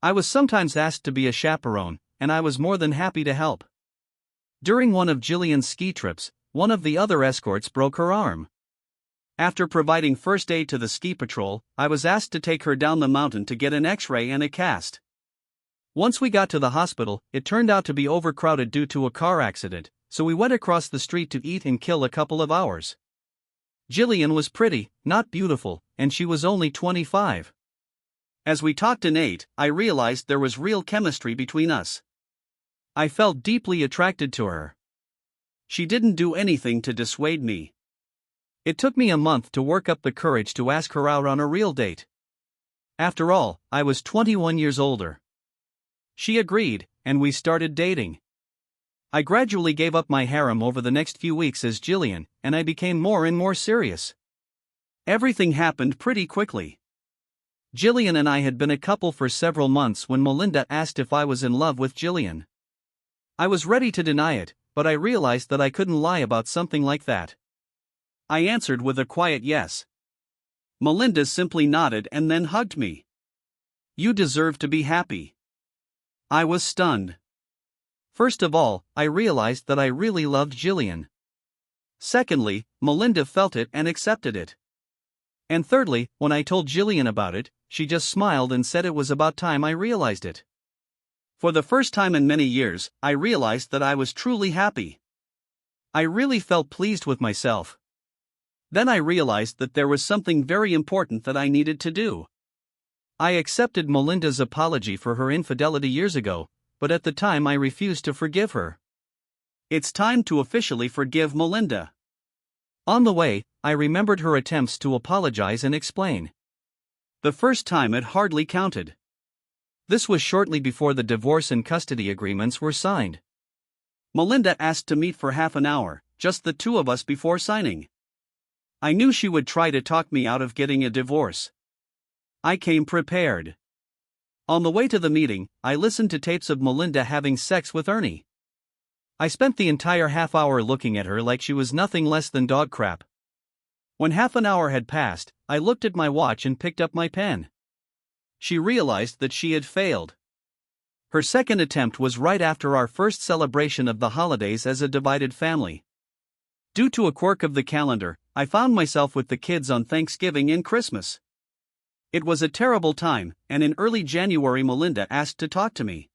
Speaker 1: I was sometimes asked to be a chaperone, and I was more than happy to help. During one of Jillian's ski trips, one of the other escorts broke her arm. After providing first aid to the ski patrol, I was asked to take her down the mountain to get an X-ray and a cast. Once we got to the hospital, it turned out to be overcrowded due to a car accident, so we went across the street to eat and kill a couple of hours. Jillian was pretty, not beautiful, and she was only 25. As we talked and ate, I realized there was real chemistry between us. I felt deeply attracted to her. She didn't do anything to dissuade me. It took me a month to work up the courage to ask her out on a real date. After all, I was 21 years older. She agreed, and we started dating. I gradually gave up my harem over the next few weeks as Jillian, and I became more and more serious. Everything happened pretty quickly. Jillian and I had been a couple for several months when Melinda asked if I was in love with Jillian. I was ready to deny it, but I realized that I couldn't lie about something like that. I answered with a quiet yes. Melinda simply nodded and then hugged me. "You deserve to be happy." I was stunned. First of all, I realized that I really loved Jillian. Secondly, Melinda felt it and accepted it. And thirdly, when I told Jillian about it, she just smiled and said it was about time I realized it. For the first time in many years, I realized that I was truly happy. I really felt pleased with myself. Then I realized that there was something very important that I needed to do. I accepted Melinda's apology for her infidelity years ago, but at the time I refused to forgive her. It's time to officially forgive Melinda. On the way, I remembered her attempts to apologize and explain. The first time it hardly counted. This was shortly before the divorce and custody agreements were signed. Melinda asked to meet for half an hour, just the two of us, before signing. I knew she would try to talk me out of getting a divorce. I came prepared. On the way to the meeting, I listened to tapes of Melinda having sex with Ernie. I spent the entire half hour looking at her like she was nothing less than dog crap. When half an hour had passed, I looked at my watch and picked up my pen. She realized that she had failed. Her second attempt was right after our first celebration of the holidays as a divided family. Due to a quirk of the calendar, I found myself with the kids on Thanksgiving and Christmas. It was a terrible time, and in early January Melinda asked to talk to me.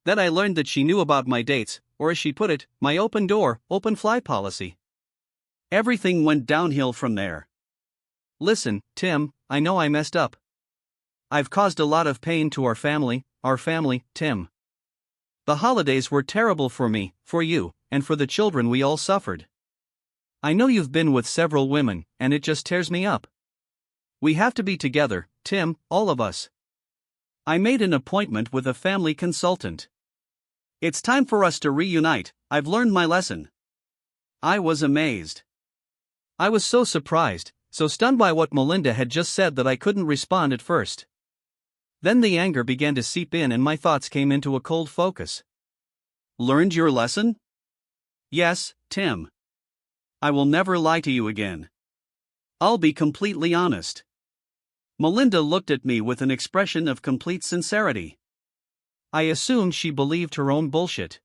Speaker 1: Then I learned that she knew about my dates, or as she put it, my open door, open fly policy. Everything went downhill from there. Listen, Tim, I know I messed up. I've caused a lot of pain to our family, Tim. The holidays were terrible for me, for you, and for the children. We all suffered. I know you've been with several women, and it just tears me up. We have to be together, Tim, all of us. I made an appointment with a family consultant. It's time for us to reunite. I've learned my lesson. I was amazed. I was so surprised, so stunned by what Melinda had just said that I couldn't respond at first. Then the anger began to seep in and my thoughts came into a cold focus. Learned your lesson? Yes, Tim. I will never lie to you again. I'll be completely honest. Melinda looked at me with an expression of complete sincerity. I assumed she believed her own bullshit.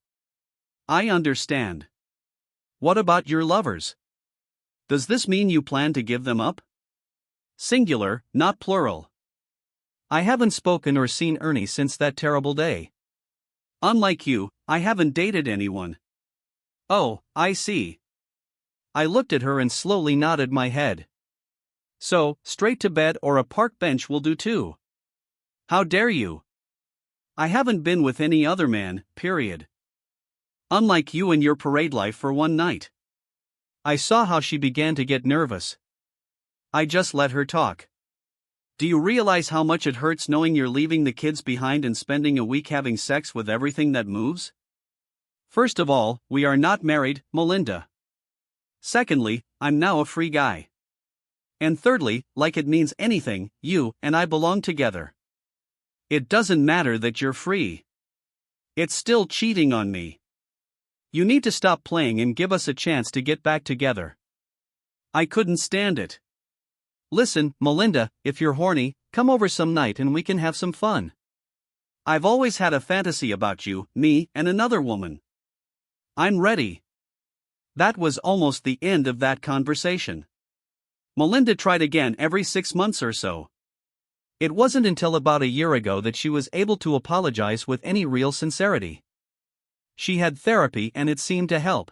Speaker 1: I understand. What about your lovers? Does this mean you plan to give them up? Singular, not plural. I haven't spoken or seen Ernie since that terrible day. Unlike you, I haven't dated anyone. Oh, I see. I looked at her and slowly nodded my head. So, straight to bed or a park bench will do too. How dare you? I haven't been with any other man, period. Unlike you and your parade life for one night. I saw how she began to get nervous. I just let her talk. Do you realize how much it hurts knowing you're leaving the kids behind and spending a week having sex with everything that moves? First of all, we are not married, Melinda. Secondly, I'm now a free guy. And thirdly, like it means anything, you and I belong together. It doesn't matter that you're free. It's still cheating on me. You need to stop playing and give us a chance to get back together. I couldn't stand it. Listen, Melinda, if you're horny, come over some night and we can have some fun. I've always had a fantasy about you, me, and another woman. I'm ready. That was almost the end of that conversation. Melinda tried again every 6 months or so. It wasn't until about a year ago that she was able to apologize with any real sincerity. She had therapy and it seemed to help.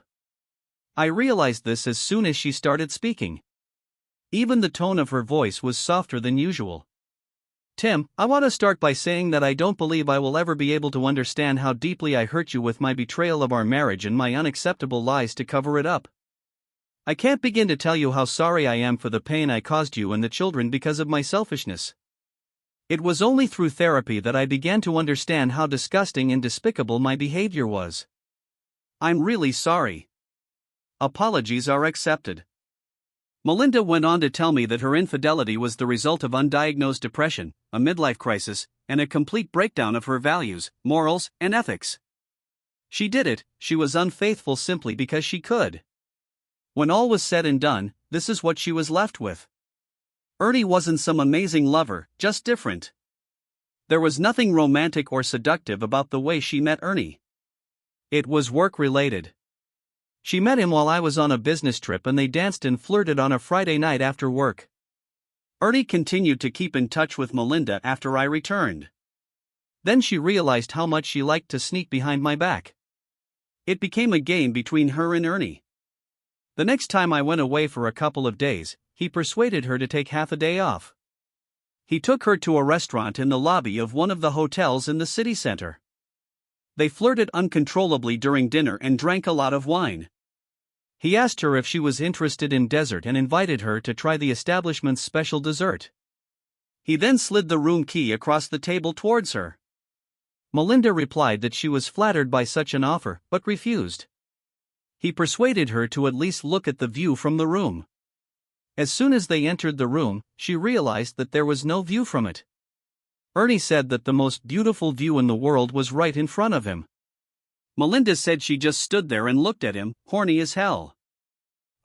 Speaker 1: I realized this as soon as she started speaking. Even the tone of her voice was softer than usual. Tim, I want to start by saying that I don't believe I will ever be able to understand how deeply I hurt you with my betrayal of our marriage and my unacceptable lies to cover it up. I can't begin to tell you how sorry I am for the pain I caused you and the children because of my selfishness. It was only through therapy that I began to understand how disgusting and despicable my behavior was. I'm really sorry. Apologies are accepted. Melinda went on to tell me that her infidelity was the result of undiagnosed depression, a midlife crisis, and a complete breakdown of her values, morals, and ethics. She did it, she was unfaithful simply because she could. When all was said and done, this is what she was left with. Ernie wasn't some amazing lover, just different. There was nothing romantic or seductive about the way she met Ernie. It was work-related. She met him while I was on a business trip and they danced and flirted on a Friday night after work. Ernie continued to keep in touch with Melinda after I returned. Then she realized how much she liked to sneak behind my back. It became a game between her and Ernie. The next time I went away for a couple of days, he persuaded her to take half a day off. He took her to a restaurant in the lobby of one of the hotels in the city center. They flirted uncontrollably during dinner and drank a lot of wine. He asked her if she was interested in dessert and invited her to try the establishment's special dessert. He then slid the room key across the table towards her. Melinda replied that she was flattered by such an offer, but refused. He persuaded her to at least look at the view from the room. As soon as they entered the room, she realized that there was no view from it. Ernie said that the most beautiful view in the world was right in front of him. Melinda said she just stood there and looked at him, horny as hell.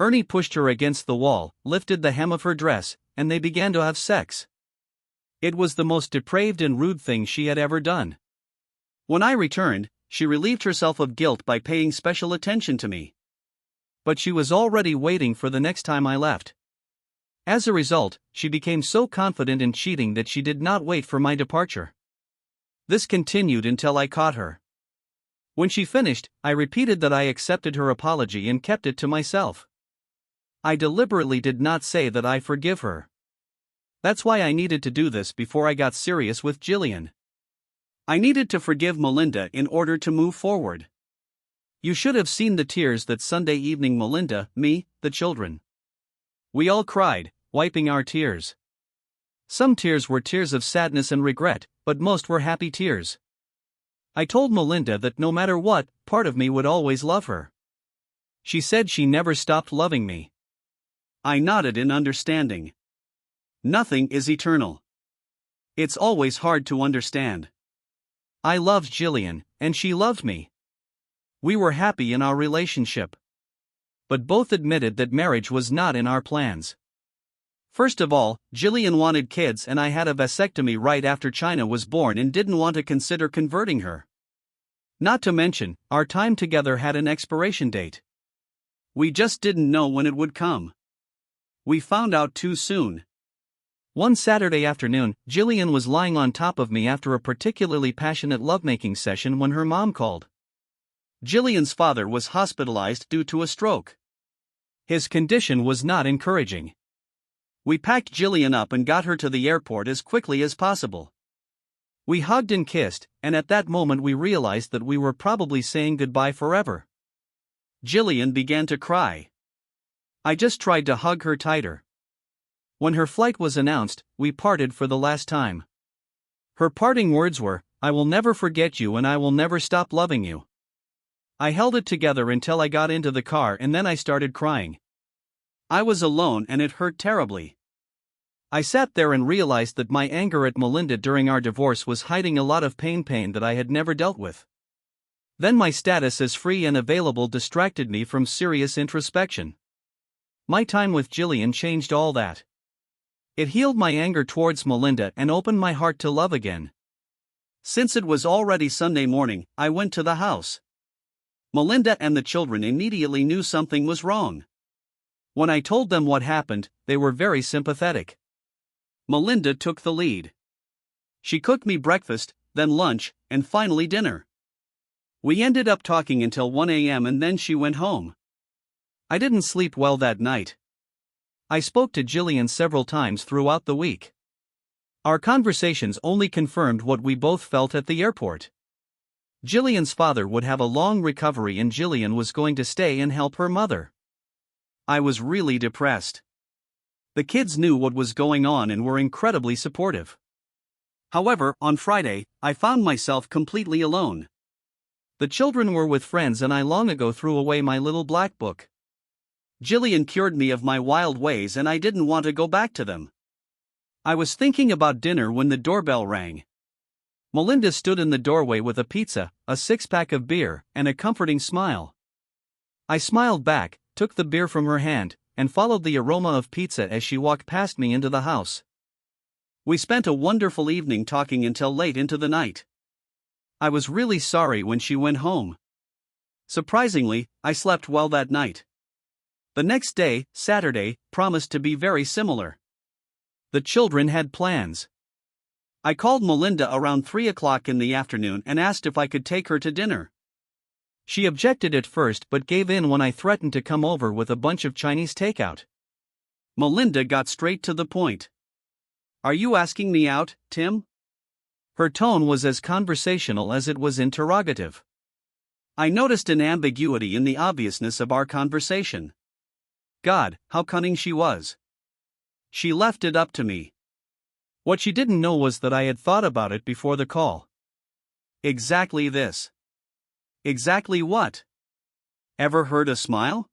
Speaker 1: Ernie pushed her against the wall, lifted the hem of her dress, and they began to have sex. It was the most depraved and rude thing she had ever done. When I returned, she relieved herself of guilt by paying special attention to me. But she was already waiting for the next time I left. As a result, she became so confident in cheating that she did not wait for my departure. This continued until I caught her. When she finished, I repeated that I accepted her apology and kept it to myself. I deliberately did not say that I forgive her. That's why I needed to do this before I got serious with Jillian. I needed to forgive Melinda in order to move forward. You should have seen the tears that Sunday evening. Melinda, me, the children. We all cried, wiping our tears. Some tears were tears of sadness and regret, but most were happy tears. I told Melinda that no matter what, part of me would always love her. She said she never stopped loving me. I nodded in understanding. Nothing is eternal. It's always hard to understand. I loved Jillian, and she loved me. We were happy in our relationship. But both admitted that marriage was not in our plans. First of all, Jillian wanted kids and I had a vasectomy right after China was born and didn't want to consider converting her. Not to mention, our time together had an expiration date. We just didn't know when it would come. We found out too soon. One Saturday afternoon, Jillian was lying on top of me after a particularly passionate lovemaking session when her mom called. Jillian's father was hospitalized due to a stroke. His condition was not encouraging. We packed Jillian up and got her to the airport as quickly as possible. We hugged and kissed, and at that moment we realized that we were probably saying goodbye forever. Jillian began to cry. I just tried to hug her tighter. When her flight was announced, we parted for the last time. Her parting words were, "I will never forget you and I will never stop loving you." I held it together until I got into the car and then I started crying. I was alone and it hurt terribly. I sat there and realized that my anger at Melinda during our divorce was hiding a lot of pain that I had never dealt with. Then my status as free and available distracted me from serious introspection. My time with Jillian changed all that. It healed my anger towards Melinda and opened my heart to love again. Since it was already Sunday morning, I went to the house. Melinda and the children immediately knew something was wrong. When I told them what happened, they were very sympathetic. Melinda took the lead. She cooked me breakfast, then lunch, and finally dinner. We ended up talking until 1 a.m. and then she went home. I didn't sleep well that night. I spoke to Jillian several times throughout the week. Our conversations only confirmed what we both felt at the airport. Jillian's father would have a long recovery and Jillian was going to stay and help her mother. I was really depressed. The kids knew what was going on and were incredibly supportive. However, on Friday, I found myself completely alone. The children were with friends and I long ago threw away my little black book. Jillian cured me of my wild ways and I didn't want to go back to them. I was thinking about dinner when the doorbell rang. Melinda stood in the doorway with a pizza, a six-pack of beer, and a comforting smile. I smiled back, took the beer from her hand, and followed the aroma of pizza as she walked past me into the house. We spent a wonderful evening talking until late into the night. I was really sorry when she went home. Surprisingly, I slept well that night. The next day, Saturday, promised to be very similar. The children had plans. I called Melinda around 3 o'clock in the afternoon and asked if I could take her to dinner. She objected at first but gave in when I threatened to come over with a bunch of Chinese takeout. Melinda got straight to the point. "Are you asking me out, Tim?" Her tone was as conversational as it was interrogative. I noticed an ambiguity in the obviousness of our conversation. God, how cunning she was. She left it up to me. What she didn't know was that I had thought about it before the call. Exactly this. Exactly what? Ever heard a smile?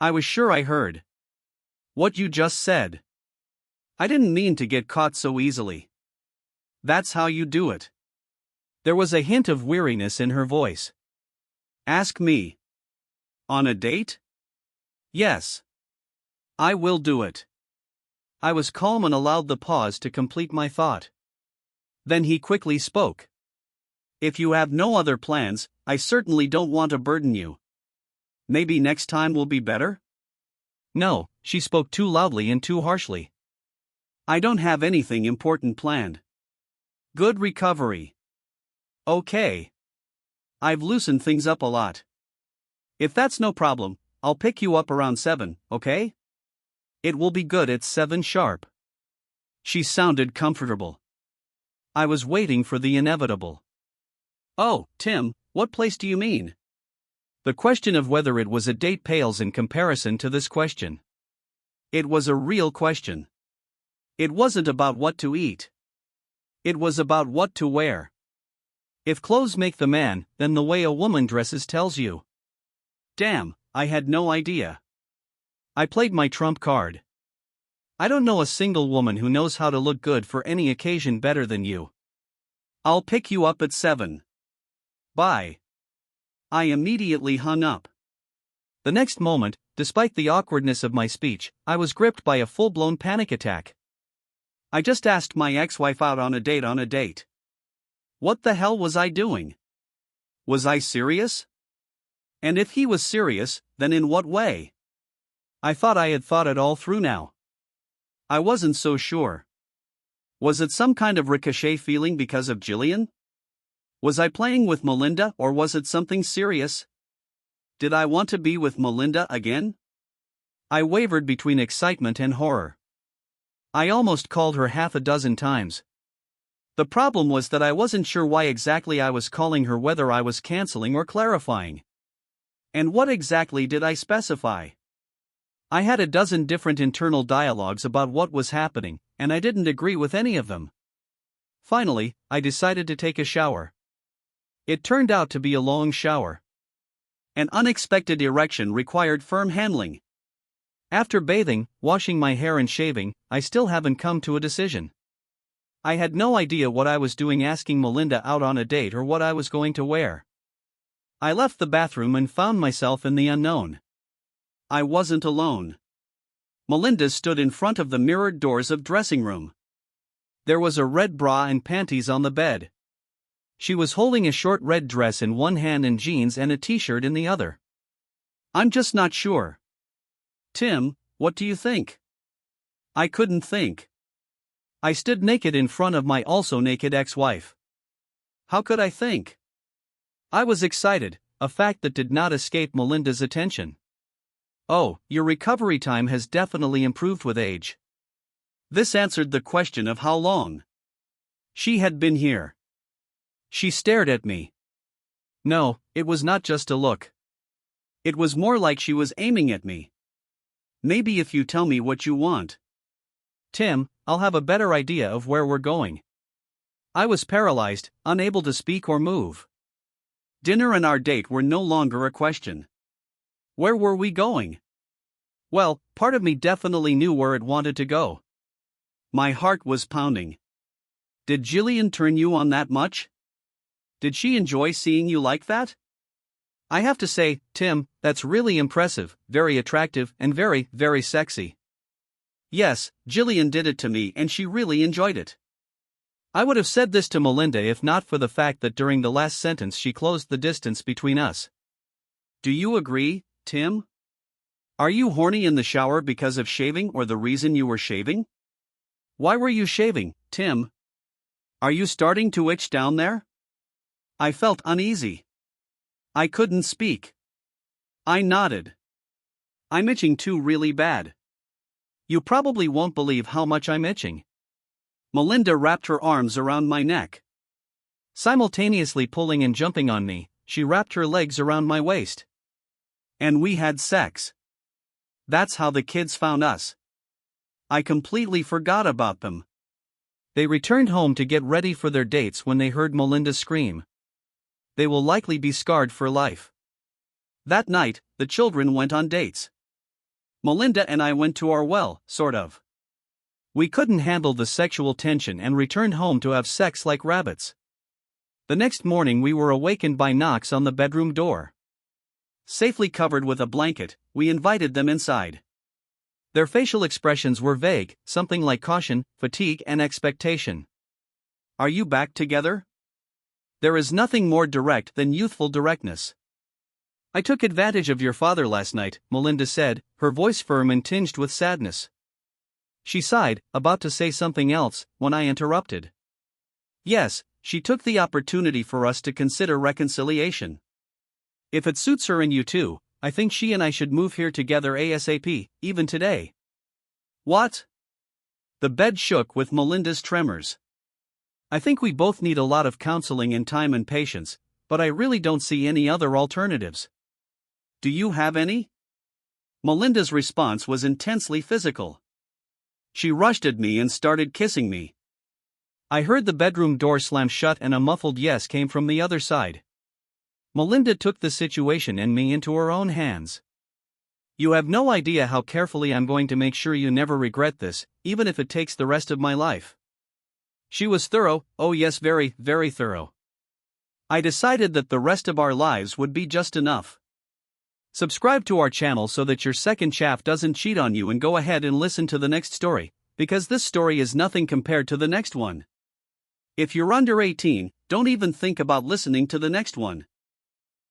Speaker 1: I was sure I heard. What you just said. I didn't mean to get caught so easily. That's how you do it. There was a hint of weariness in her voice. Ask me. On a date? Yes. I will do it. I was calm and allowed the pause to complete my thought. Then he quickly spoke. If you have no other plans, I certainly don't want to burden you. Maybe next time will be better? No, she spoke too loudly and too harshly. I don't have anything important planned. Good recovery. Okay. I've loosened things up a lot. If that's no problem, I'll pick you up around 7, okay? It will be good at 7 sharp. She sounded comfortable. I was waiting for the inevitable. Oh, Tim, what place do you mean? The question of whether it was a date pales in comparison to this question. It was a real question. It wasn't about what to eat. It was about what to wear. If clothes make the man, then the way a woman dresses tells you. Damn, I had no idea. I played my trump card. I don't know a single woman who knows how to look good for any occasion better than you. I'll pick you up at 7. Bye. I immediately hung up. The next moment, despite the awkwardness of my speech, I was gripped by a full-blown panic attack. I just asked my ex-wife out on a date. What the hell was I doing? Was I serious? And if he was serious, then in what way? I thought I had thought it all through now. I wasn't so sure. Was it some kind of ricochet feeling because of Jillian? Was I playing with Melinda or was it something serious? Did I want to be with Melinda again? I wavered between excitement and horror. I almost called her half a dozen times. The problem was that I wasn't sure why exactly I was calling her, whether I was canceling or clarifying. And what exactly did I specify? I had a dozen different internal dialogues about what was happening, and I didn't agree with any of them. Finally, I decided to take a shower. It turned out to be a long shower. An unexpected erection required firm handling. After bathing, washing my hair and shaving, I still haven't come to a decision. I had no idea what I was doing asking Melinda out on a date or what I was going to wear. I left the bathroom and found myself in the unknown. I wasn't alone. Melinda stood in front of the mirrored doors of dressing room. There was a red bra and panties on the bed. She was holding a short red dress in one hand and jeans and a t-shirt in the other. I'm just not sure. Tim, what do you think? I couldn't think. I stood naked in front of my also naked ex-wife. How could I think? I was excited, a fact that did not escape Melinda's attention. Oh, your recovery time has definitely improved with age. This answered the question of how long she had been here. She stared at me. No, it was not just a look. It was more like she was aiming at me. Maybe if you tell me what you want, Tim, I'll have a better idea of where we're going. I was paralyzed, unable to speak or move. Dinner and our date were no longer a question. Where were we going? Well, part of me definitely knew where it wanted to go. My heart was pounding. Did Jillian turn you on that much? Did she enjoy seeing you like that? I have to say, Tim, that's really impressive, very attractive, and very, very sexy. Yes, Jillian did it to me and she really enjoyed it. I would have said this to Melinda if not for the fact that during the last sentence she closed the distance between us. Do you agree, Tim? Are you horny in the shower because of shaving or the reason you were shaving? Why were you shaving, Tim? Are you starting to itch down there? I felt uneasy. I couldn't speak. I nodded. I'm itching too really bad. You probably won't believe how much I'm itching. Melinda wrapped her arms around my neck. Simultaneously pulling and jumping on me, she wrapped her legs around my waist. And we had sex. That's how the kids found us. I completely forgot about them. They returned home to get ready for their dates when they heard Melinda scream. They will likely be scarred for life. That night, the children went on dates. Melinda and I went to our well, sort of. We couldn't handle the sexual tension and returned home to have sex like rabbits. The next morning we were awakened by knocks on the bedroom door. Safely covered with a blanket, we invited them inside. Their facial expressions were vague, something like caution, fatigue, and expectation. Are you back together? There is nothing more direct than youthful directness. I took advantage of your father last night, Melinda said, her voice firm and tinged with sadness. She sighed, about to say something else, when I interrupted. Yes, she took the opportunity for us to consider reconciliation. If it suits her and you too, I think she and I should move here together ASAP, even today. What? The bed shook with Melinda's tremors. I think we both need a lot of counseling and time and patience, but I really don't see any other alternatives. Do you have any? Melinda's response was intensely physical. She rushed at me and started kissing me. I heard the bedroom door slam shut and a muffled yes came from the other side. Melinda took the situation and me into her own hands. You have no idea how carefully I'm going to make sure you never regret this, even if it takes the rest of my life. She was thorough, oh yes, very, very thorough. I decided that the rest of our lives would be just enough. Subscribe to our channel so that your second chaff doesn't cheat on you, and go ahead and listen to the next story, because this story is nothing compared to the next one. If you're under 18, don't even think about listening to the next one.